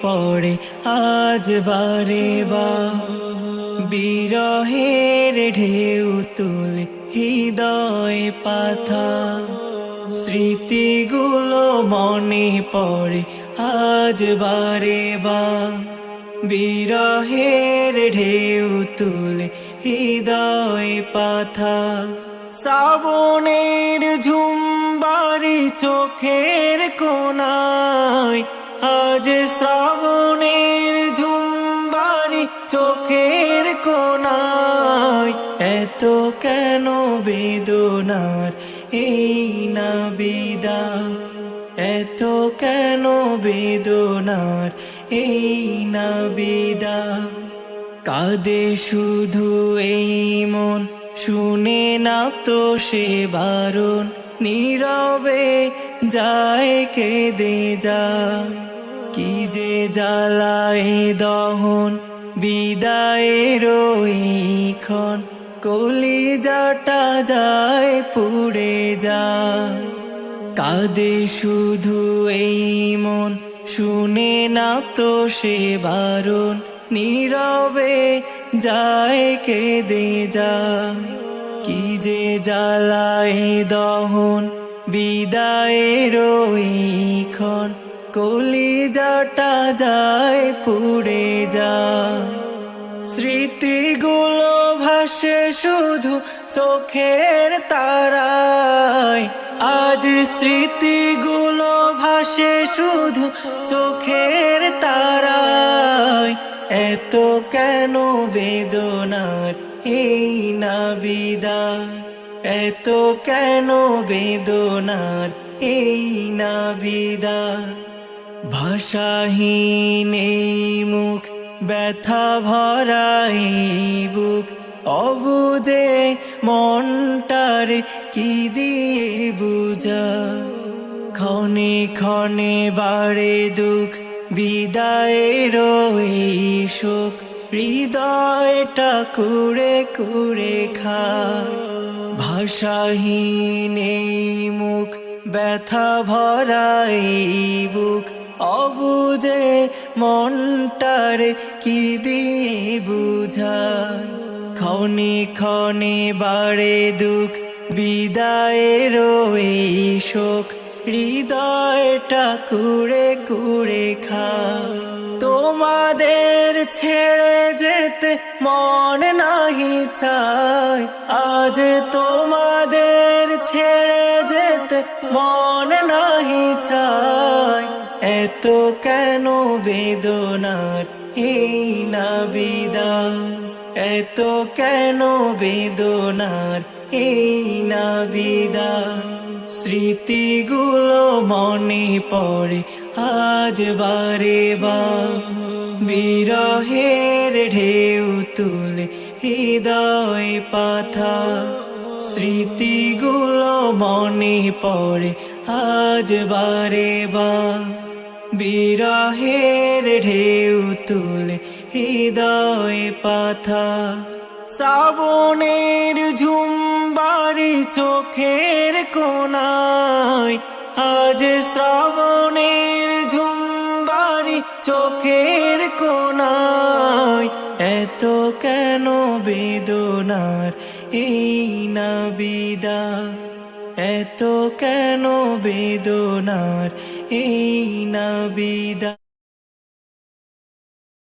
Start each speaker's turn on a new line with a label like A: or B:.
A: পড়ে আজ বারে বার। বিরহের ঢেউ তুলে হৃদয় পাথা, স্মৃতিগুলো মনে পড়ে আজ বারে বার। বিরহের ঢেউ তুলে হৃদয় পাথা, শ্রাবণের ঝুমবারি চোখের কোণায়, আজ শ্রাবণের ঝুমবারি চোখের কোণায়। এত কেন বেদনার এই না বিদায়, এত কেন বেদনার এই না বিদায়। কাঁদে শুধু এই মন, শুনে না তো সে বারণ, নীরবে যায় কেঁদে যায়। কি যে জ্বালায় দহন বিদায়ের এইক্ষণ, কলিজাটা যায় পুড়ে যায়। কাঁদে শুধু এই মন, শুনে না তো সে বারণ, নীরবে যায় কেঁদে যায়। কি যে জ্বালায় দহন বিদায়ের এইক্ষণ, কলিজাটা যায় পুড়ে যায়। স্মৃতিগুলো ভাসে শুধু চোখের তারায়, আজ স্মৃতিগুলো ভাসে শুধু চোখের তারায়। এত কেন বেদনার এই না বিদায়, এত কেন বেদনার এই না বিদায়। ভাষাহীন এই মুখ, ব্যথা ভরা এই বুক, অবুঝে মনটার কি দিয়ে বুঝা। ক্ষণে ক্ষণে বাড়ে দুঃখ, বিদায়ের এই শোক, হৃদয়টা কুড়ে কুড়ে খায়। ভাষাহীন এই মুখ, ব্যথা ভরা এই বুক, অবুঝে মনটার কি দিয়ে বুঝায়। ক্ষণে ক্ষণে বাড়ে দুঃখ, বিদায়ের এই শোক, হৃদয়টা কুড়ে কুড়ে খায়। তোমাদের ছেড়ে যেতে মন নাহি চায়, আজ তোমাদের ছেড়ে যেতে মন নাহি চায়। এত কেন বেদনার এই না বিদায়, এত কেন বেদনার এই না বিদায়। স্মৃতিগুলো মনে পড়ে আজ বারে বার। বিরহের ঢেউ তুলে হৃদয় পাথা, স্মৃতিগুলো মনে পড়ে আজ বারে বার। বিরহের ঢেউ তুলে হৃদয় পাথা, শ্রাবণের ঝুমবারি চোখের কোণায়, আজ শ্রাবণের ঝুমবারি চোখের কোণায়। এত কেন বেদনার এই না বিদায়, এত কেন বেদনার এই না বিদায়।